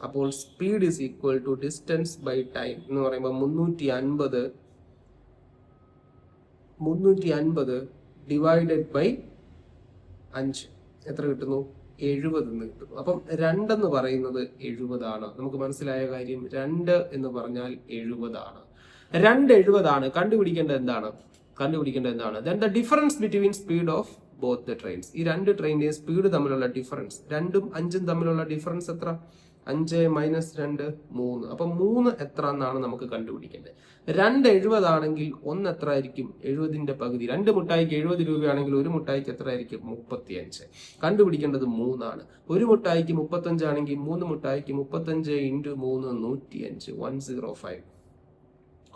അപ്പോൾ speed is equal to distance by time എന്ന് പറയുമ്പോൾ 350 ഡിവൈഡഡ് ബൈ 5 എത്ര കിട്ടുന്നു? 70 എന്ന് കിട്ടുന്നു. അപ്പം 2 എന്ന് പറയുന്നത് 70 ആണ്. നമുക്ക് മനസ്സിലായ കാര്യം, 2 എന്ന് പറഞ്ഞാൽ 70 ആണ്. 2 70 ആണ്. കണ്ടുപിടിക്കേണ്ടത് എന്താണ്? Then the difference between speed of both the trains. ഈ 2 ട്രെയിനിന്റെ സ്പീഡ് തമ്മിലുള്ള ഡിഫറൻസ്, 2ഉം 5ഉം തമ്മിലുള്ള ഡിഫറൻസ് എത്ര? 5 മൈനസ് 2 3. അപ്പം 3 എത്ര എന്നാണ് നമുക്ക് കണ്ടുപിടിക്കേണ്ടത്. 2 70 1 എത്ര ആയിരിക്കും? 70ന്റെ പകുതി. 2 മുട്ടായിക്ക് 70 രൂപയാണെങ്കിൽ ഒരു മുട്ടായിക്ക് എത്ര ആയിരിക്കും? 35. കണ്ടുപിടിക്കേണ്ടത് 3 ആണ്. ഒരു മുട്ടായിക്ക് 35 ആണെങ്കിൽ 3 മുട്ടായിക്ക് 35 × 3 105 105.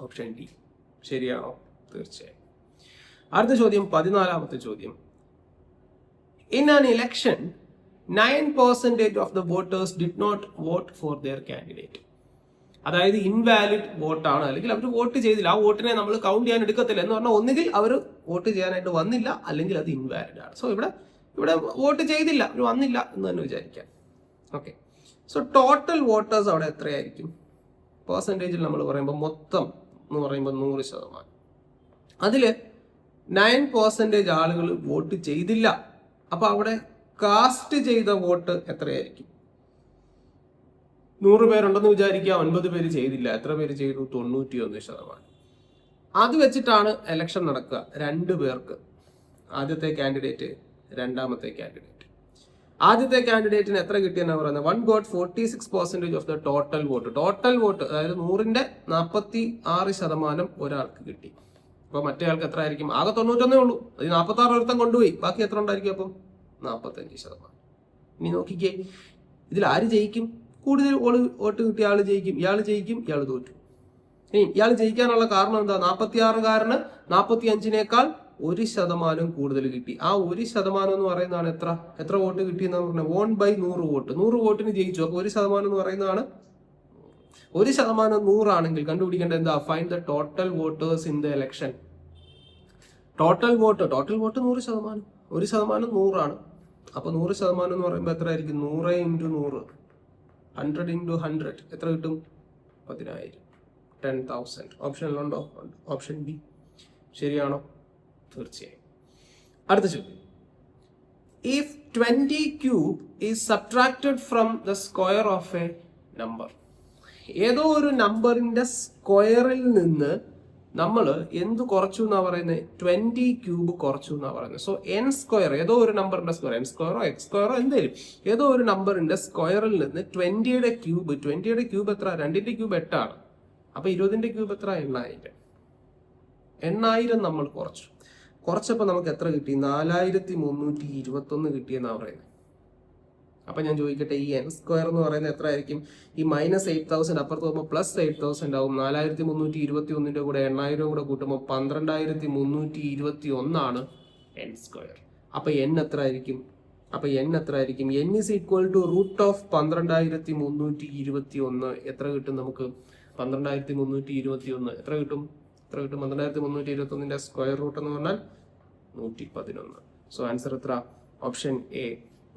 ഓപ്ഷൻ ഡി ശരിയാണോ? തീർച്ചയായും. അടുത്ത ചോദ്യം 14ാമത്തെ ചോദ്യം. In an election, 9% of the voters did not vote for their candidate. അതായത് ഇൻവാലിഡ് വോട്ടാണ്, അല്ലെങ്കിൽ അവർ വോട്ട് ചെയ്തില്ല, ആ വോട്ടിനെ നമ്മൾ കൗണ്ട് ചെയ്യാൻ എടുക്കത്തില്ല എന്ന് പറഞ്ഞാൽ ഒന്നുകിൽ അവർ വോട്ട് ചെയ്യാനായിട്ട് വന്നില്ല, അല്ലെങ്കിൽ അത് ഇൻവാലിഡ് ആണ്. സോ ഇവിടെ വോട്ട് ചെയ്തില്ല, അവർ വന്നില്ല എന്ന് തന്നെ വിചാരിക്കാം. ഓക്കെ. സോ ടോട്ടൽ വോട്ടേഴ്സ് അവിടെ എത്രയായിരിക്കും? പെർസെൻറ്റേജിൽ നമ്മൾ പറയുമ്പോൾ മൊത്തം എന്ന് പറയുമ്പോൾ 100%. അതിൽ 9% ആളുകൾ വോട്ട് ചെയ്തില്ല. അപ്പൊ അവിടെ കാസ്റ്റ് ചെയ്ത വോട്ട് എത്രയായിരിക്കും? 100 പേരുണ്ടെന്ന് വിചാരിക്കുക, 9 പേര് ചെയ്തില്ല. എത്ര പേര് ചെയ്തു? 91%. അത് വെച്ചിട്ടാണ് എലക്ഷൻ നടക്കുക. 2 പേർക്ക്, ആദ്യത്തെ കാൻഡിഡേറ്റ്, രണ്ടാമത്തെ കാൻഡിഡേറ്റ്. ആദ്യത്തെ കാൻഡിഡേറ്റിന് എത്ര കിട്ടിയെന്നാണ് പറയുന്നത്? 1 got 46% of the total vote. Total vote അതായത് 100ന്റെ 46% ഒരാൾക്ക് കിട്ടി. അപ്പൊ മറ്റേ ആൾക്ക് എത്ര ആയിരിക്കും? ആകെ 91 ഉള്ളൂ. അത് 46 ഒരുത്തം കൊണ്ടുപോയി. ബാക്കി എത്ര ഉണ്ടായിരിക്കും? അപ്പം 45%. ഇനി നോക്കിക്കേ, ഇതിൽ ആര് ജയിക്കും? കൂടുതൽ വോട്ട് കിട്ടിയ ആള് ജയിക്കും. ഇയാൾ ജയിക്കും, ഇയാൾ തോറ്റു. ഇനി ഇയാൾ ജയിക്കാനുള്ള കാരണം എന്താ? 46കാരന് 45നേക്കാൾ 1% കൂടുതൽ കിട്ടി. ആ 1% എന്ന് പറയുന്നതാണ് എത്ര വോട്ട് കിട്ടിയെന്ന് പറഞ്ഞാൽ 1/100 വോട്ട്. 100 വോട്ടിന് ജയിച്ചു. അപ്പൊ 1% എന്ന് പറയുന്നതാണ് 1% 100 ആണെങ്കിൽ കണ്ടുപിടിക്കേണ്ടത് എന്താ? Find the total voters in the election. Total vote 100%. 1% 100 ആണ്. അപ്പൊ 100% എന്ന് പറയുമ്പോൾ എത്ര ആയിരിക്കും? 100 × 100, 100 × 100 എത്ര കിട്ടും? 10,000, 10,000. ഓപ്ഷനിലുണ്ടോ? ഓപ്ഷൻ ബി ശരിയാണോ? തീർച്ചയായും. അടുത്ത ചോദ്യം. If 20 cube is subtracted from the square of a number. ഏതോ ഒരു നമ്പറിന്റെ സ്ക്വയറിൽ നിന്ന് നമ്മൾ എന്ത് കുറച്ചു എന്നാ പറയുന്നത്? 20 ക്യൂബ് കുറച്ചു എന്നാ പറയുന്നത്. സോ n സ്ക്വയർ, ഏതോ ഒരു നമ്പറിന്റെ സ്ക്വയർ, n സ്ക്വയറോ എക്സ് സ്ക്വയറോ എന്തേലും ഏതോ ഒരു നമ്പറിന്റെ സ്ക്വയറിൽ നിന്ന് 20യുടെ ക്യൂബ് എത്ര? 2ന്റെ ക്യൂബ് 8 ആണ്. അപ്പൊ 20ന്റെ ക്യൂബ് എത്ര? 8,000 നമ്മൾ കുറച്ചപ്പോൾ നമുക്ക് എത്ര കിട്ടി? 4,321 കിട്ടിയെന്നാ പറയുന്നത്. അപ്പൊ ഞാൻ ചോദിക്കട്ടെ, ഈ n സ്ക്വയർ എന്ന് പറയുന്നത് എത്ര ആയിരിക്കും? ഈ -8,000 അപ്പുറത്ത് പോകുമ്പോൾ +8,000 ആവും. 4,321ന്റെ കൂടെ 8,000 കൂടെ കൂട്ടുമ്പോൾ 12,321 ആണ് n സ്ക്വയർ. അപ്പൊ n എത്ര ആയിരിക്കും? n is equal to √12,321. എത്ര കിട്ടും നമുക്ക്? 12,321 എത്ര കിട്ടും? 12,321ന്റെ സ്ക്വയർ റൂട്ട് എന്ന് പറഞ്ഞാൽ 111. സോ ആൻസർ എത്ര? Option A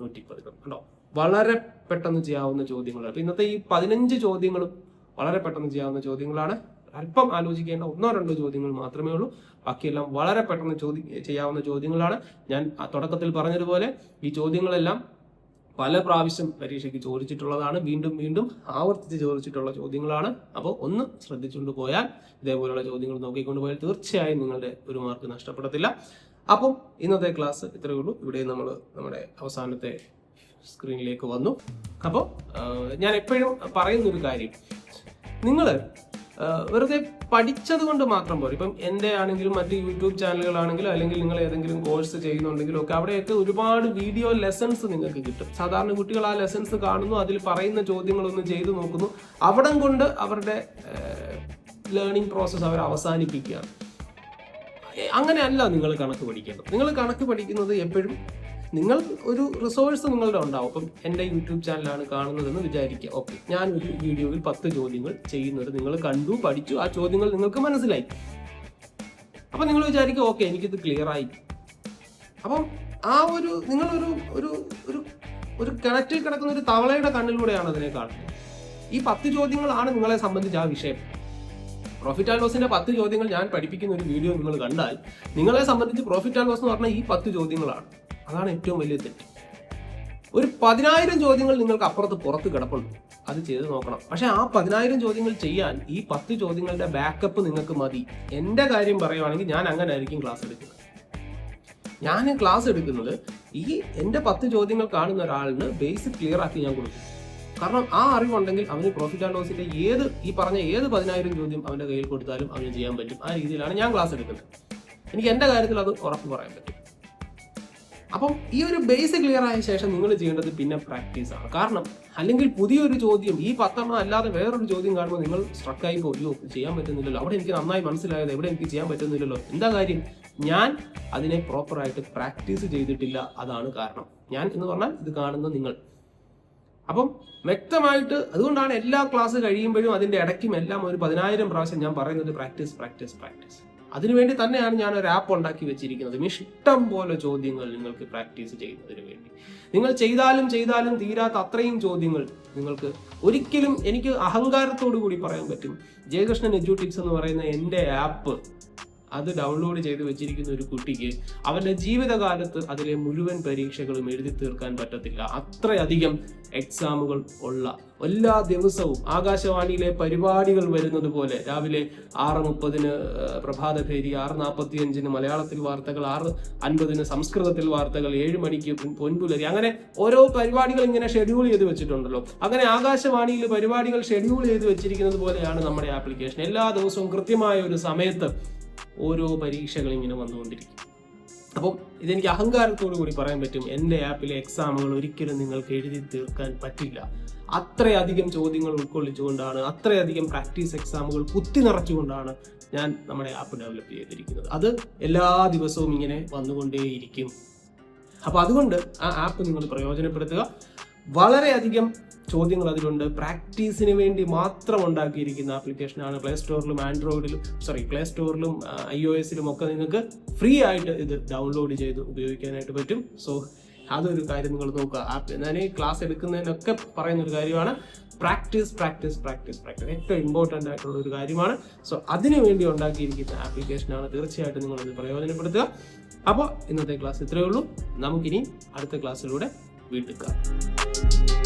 111. ഉണ്ടോ? വളരെ പെട്ടെന്ന് ചെയ്യാവുന്ന ചോദ്യങ്ങളാണ്. അപ്പൊ ഇന്നത്തെ ഈ 15 ചോദ്യങ്ങളും വളരെ പെട്ടെന്ന് ചെയ്യാവുന്ന ചോദ്യങ്ങളാണ്. അല്പം ആലോചിക്കേണ്ട 1-2 ചോദ്യങ്ങൾ മാത്രമേ ഉള്ളൂ. ബാക്കിയെല്ലാം വളരെ പെട്ടെന്ന് ചെയ്യാവുന്ന ചോദ്യങ്ങളാണ്. ഞാൻ തുടക്കത്തിൽ പറഞ്ഞതുപോലെ ഈ ചോദ്യങ്ങളെല്ലാം പല പ്രാവശ്യം പരീക്ഷയ്ക്ക് ചോദിച്ചിട്ടുള്ളതാണ്. വീണ്ടും ആവർത്തിച്ച് ചോദിച്ചിട്ടുള്ള ചോദ്യങ്ങളാണ്. അപ്പോൾ ഒന്ന് ശ്രദ്ധിച്ചുകൊണ്ട് പോയാൽ, ഇതേപോലെയുള്ള ചോദ്യങ്ങൾ നോക്കിക്കൊണ്ട് പോയാൽ തീർച്ചയായും നിങ്ങളുടെ ഒരു മാർക്ക് നഷ്ടപ്പെടത്തില്ല. അപ്പം ഇന്നത്തെ ക്ലാസ് ഇത്രയേ ഉള്ളൂ. ഇവിടെ നമ്മൾ നമ്മുടെ അവസാനത്തെ സ്ക്രീനിലേക്ക് വന്നു. അപ്പോൾ ഞാൻ എപ്പോഴും പറയുന്നൊരു കാര്യം, നിങ്ങൾ വെറുതെ പഠിച്ചത് കൊണ്ട് മാത്രം പോലും, ഇപ്പം എൻ്റെ ആണെങ്കിലും മറ്റ് യൂട്യൂബ് ചാനലുകളാണെങ്കിലും അല്ലെങ്കിൽ നിങ്ങൾ ഏതെങ്കിലും കോഴ്സ് ചെയ്യുന്നുണ്ടെങ്കിലും ഒക്കെ അവിടെയൊക്കെ ഒരുപാട് വീഡിയോ ലെസൺസ് നിങ്ങൾക്ക് കിട്ടും. സാധാരണ കുട്ടികൾ ആ ലെസൺസ് കാണുന്നു, അതിൽ പറയുന്ന ചോദ്യങ്ങളൊന്ന് ചെയ്തു നോക്കുന്നു, അവിടം കൊണ്ട് അവരുടെ ലേണിംഗ് പ്രോസസ്സ് അവർ അവസാനിപ്പിക്കുകയാണ്. അങ്ങനെയല്ല നിങ്ങൾ കണക്ക് പഠിക്കേണ്ടത്. നിങ്ങൾ കണക്ക് പഠിക്കുന്നത് എപ്പോഴും നിങ്ങൾ ഒരു റിസോഴ്സ് നിങ്ങളുടെ ഉണ്ടാവും. അപ്പം എൻ്റെ യൂട്യൂബ് ചാനലാണ് കാണുന്നതെന്ന് വിചാരിക്കുക. ഓക്കെ, ഞാനൊരു വീഡിയോയിൽ 10 ചോദ്യങ്ങൾ ചെയ്യുന്നത് നിങ്ങൾ കണ്ടു, പഠിച്ചു, ആ ചോദ്യങ്ങൾ നിങ്ങൾക്ക് മനസ്സിലായി. അപ്പം നിങ്ങൾ വിചാരിക്കുക ഓക്കെ എനിക്കിത് ക്ലിയർ ആയി. അപ്പം ആ ഒരു നിങ്ങളൊരു ഒരു ഒരു ഒരു കിണറ്റിൽ കിടക്കുന്ന ഒരു തവളയുടെ കണ്ണിലൂടെയാണ് അതിനെ കാണുന്നത്. ഈ 10 ചോദ്യങ്ങളാണ് നിങ്ങളെ സംബന്ധിച്ച് ആ വിഷയം. പ്രോഫിറ്റ് ആൻഡ് ലോസിന്റെ 10 ചോദ്യങ്ങൾ ഞാൻ പഠിപ്പിക്കുന്ന ഒരു വീഡിയോ നിങ്ങൾ കണ്ടാൽ നിങ്ങളെ സംബന്ധിച്ച് പ്രോഫിറ്റ് ആൻഡ് ലോസ് എന്ന് പറഞ്ഞാൽ ഈ 10 ചോദ്യങ്ങളാണ്. അതാണ് ഏറ്റവും വലിയ തെറ്റ്. ഒരു 10,000 ചോദ്യങ്ങൾ നിങ്ങൾക്ക് പുറത്ത് കിടപ്പുണ്ട്, അത് ചെയ്ത് നോക്കണം. പക്ഷെ ആ 10,000 ചോദ്യങ്ങൾ ചെയ്യാൻ ഈ 10 ചോദ്യങ്ങളുടെ ബാക്കപ്പ് നിങ്ങൾക്ക് മതി. എൻ്റെ കാര്യം പറയുവാണെങ്കിൽ ഞാൻ അങ്ങനെ ആയിരിക്കും ക്ലാസ് എടുക്കുന്നത്. ഞാൻ ക്ലാസ് എടുക്കുന്നത് ഈ എൻ്റെ 10 ചോദ്യങ്ങൾ കാണുന്ന ഒരാളിന് ബേസിക് ക്ലിയർ ആക്കി ഞാൻ കൊടുക്കും. കാരണം ആ അറിവുണ്ടെങ്കിൽ അവന് പ്രോഫിറ്റ് ആൻഡ് ലോസിന്റെ ഈ പറഞ്ഞ ഏത് 10,000 ചോദ്യം അവന്റെ കയ്യിൽ കൊടുത്താലും അവന് ചെയ്യാൻ പറ്റും. ആ രീതിയിലാണ് ഞാൻ ക്ലാസ് എടുക്കുന്നത്. എനിക്ക് എൻ്റെ കാര്യത്തിൽ അത് ഉറപ്പ് പറയാൻ പറ്റും. അപ്പം ഈ ഒരു ബേസ് ക്ലിയർ ആയ ശേഷം നിങ്ങൾ ചെയ്യേണ്ടത് പിന്നെ പ്രാക്ടീസ് ആണ്. കാരണം അല്ലെങ്കിൽ പുതിയൊരു ചോദ്യം ഈ 10 അല്ലാതെ വേറൊരു ചോദ്യം കാണുമ്പോൾ നിങ്ങൾ സ്ട്രക്കായി പോയോ, ചെയ്യാൻ പറ്റുന്നില്ലല്ലോ, അവിടെ എനിക്ക് നന്നായി മനസ്സിലായത്, എവിടെ എനിക്ക് ചെയ്യാൻ പറ്റുന്നില്ലല്ലോ, എന്താ കാര്യം? ഞാൻ അതിനെ പ്രോപ്പറായിട്ട് പ്രാക്ടീസ് ചെയ്തിട്ടില്ല, അതാണ് കാരണം. ഞാൻ എന്ന് പറഞ്ഞാൽ ഇത് കാണുന്ന നിങ്ങൾ. അപ്പം വ്യക്തമായിട്ട് അതുകൊണ്ടാണ് എല്ലാ ക്ലാസ് കഴിയുമ്പോഴും അതിന്റെ ഇടയ്ക്കും എല്ലാം ഒരു 10,000 പ്രാവശ്യം ഞാൻ പറയുന്നത് പ്രാക്ടീസ് പ്രാക്ടീസ് പ്രാക്ടീസ്. അതിനുവേണ്ടി തന്നെയാണ് ഞാൻ ഒരു ആപ്പ് ഉണ്ടാക്കി വെച്ചിരിക്കുന്നത്. ഇഷ്ടം പോലെ ചോദ്യങ്ങൾ നിങ്ങൾക്ക് പ്രാക്ടീസ് ചെയ്യുന്നതിന് വേണ്ടി. നിങ്ങൾ ചെയ്താലും തീരാത്ത അത്രയും ചോദ്യങ്ങൾ നിങ്ങൾക്ക് ഒരിക്കലും, എനിക്ക് അഹങ്കാരത്തോടു കൂടി പറയാൻ പറ്റും, ജയകൃഷ്ണൻ എഡ്യൂട്ടിക്സ് എന്ന് പറയുന്ന എൻ്റെ ആപ്പ് അത് ഡൗൺലോഡ് ചെയ്ത് വെച്ചിരിക്കുന്ന ഒരു കുട്ടിക്ക് അവന്റെ ജീവിതകാലത്ത് അതിലെ മുഴുവൻ പരീക്ഷകളും എഴുതി തീർക്കാൻ പറ്റത്തില്ല. അത്രയധികം എക്സാമുകൾ ഉള്ള, എല്ലാ ദിവസവും ആകാശവാണിയിലെ പരിപാടികൾ വരുന്നത് പോലെ രാവിലെ 6:30 പ്രഭാതഭേരി, 6:45 മലയാളത്തിൽ വാർത്തകൾ, 6:50 സംസ്കൃതത്തിൽ വാർത്തകൾ, 7 മണിക്ക് പൊൻപുലരി, അങ്ങനെ ഓരോ പരിപാടികൾ ഇങ്ങനെ ഷെഡ്യൂൾ ചെയ്ത് വെച്ചിട്ടുണ്ടല്ലോ. അങ്ങനെ ആകാശവാണിയിൽ പരിപാടികൾ ഷെഡ്യൂൾ ചെയ്ത് വെച്ചിരിക്കുന്നത് പോലെയാണ് നമ്മുടെ ആപ്ലിക്കേഷൻ. എല്ലാ ദിവസവും കൃത്യമായ ഒരു സമയത്ത് ഓരോ പരീക്ഷകൾ ഇങ്ങനെ വന്നുകൊണ്ടിരിക്കും. അപ്പം ഇതെനിക്ക് അഹങ്കാരത്തോടു കൂടി പറയാൻ പറ്റും, എൻ്റെ ആപ്പിലെ എക്സാമുകൾ ഒരിക്കലും നിങ്ങൾക്ക് എഴുതി തീർക്കാൻ പറ്റില്ല. അത്രയധികം ചോദ്യങ്ങൾ ഉൾക്കൊള്ളിച്ചുകൊണ്ടാണ്, അത്രയധികം പ്രാക്ടീസ് എക്സാമുകൾ കുത്തി നിറച്ചുകൊണ്ടാണ് ഞാൻ നമ്മുടെ ആപ്പ് ഡെവലപ്പ് ചെയ്തിരിക്കുന്നത്. അത് എല്ലാ ദിവസവും ഇങ്ങനെ വന്നുകൊണ്ടേയിരിക്കും. അപ്പോൾ അതുകൊണ്ട് ആ ആപ്പ് നിങ്ങൾ പ്രയോജനപ്പെടുത്തുക. വളരെയധികം ചോദ്യങ്ങൾ അതിലുണ്ട്. പ്രാക്ടീസിന് വേണ്ടി മാത്രം ഉണ്ടാക്കിയിരിക്കുന്ന ആപ്ലിക്കേഷനാണ്. പ്ലേ സ്റ്റോറിലും iOS-ലും ഒക്കെ നിങ്ങൾക്ക് ഫ്രീ ആയിട്ട് ഇത് ഡൗൺലോഡ് ചെയ്ത് ഉപയോഗിക്കാനായിട്ട് പറ്റും. സോ അതൊരു കാര്യം നിങ്ങൾ നോക്കുക. ഞാൻ ഈ ക്ലാസ് എടുക്കുന്നതിനൊക്കെ പറയുന്ന ഒരു കാര്യമാണ്, പ്രാക്ടീസ് പ്രാക്ടീസ് പ്രാക്ടീസ് പ്രാക്ടീസ് ഏറ്റവും ഇമ്പോർട്ടൻ്റ് ആയിട്ടുള്ള ഒരു കാര്യമാണ്. സോ അതിനു വേണ്ടി ഉണ്ടാക്കിയിരിക്കുന്ന ആപ്ലിക്കേഷനാണ്. തീർച്ചയായിട്ടും നിങ്ങളത് പ്രയോജനപ്പെടുത്തുക. അപ്പോൾ ഇന്നത്തെ ക്ലാസ് ഇത്രയേ ഉള്ളൂ. നമുക്കിനി അടുത്ത ക്ലാസ്സിലൂടെ വീണ്ടും കാണാം.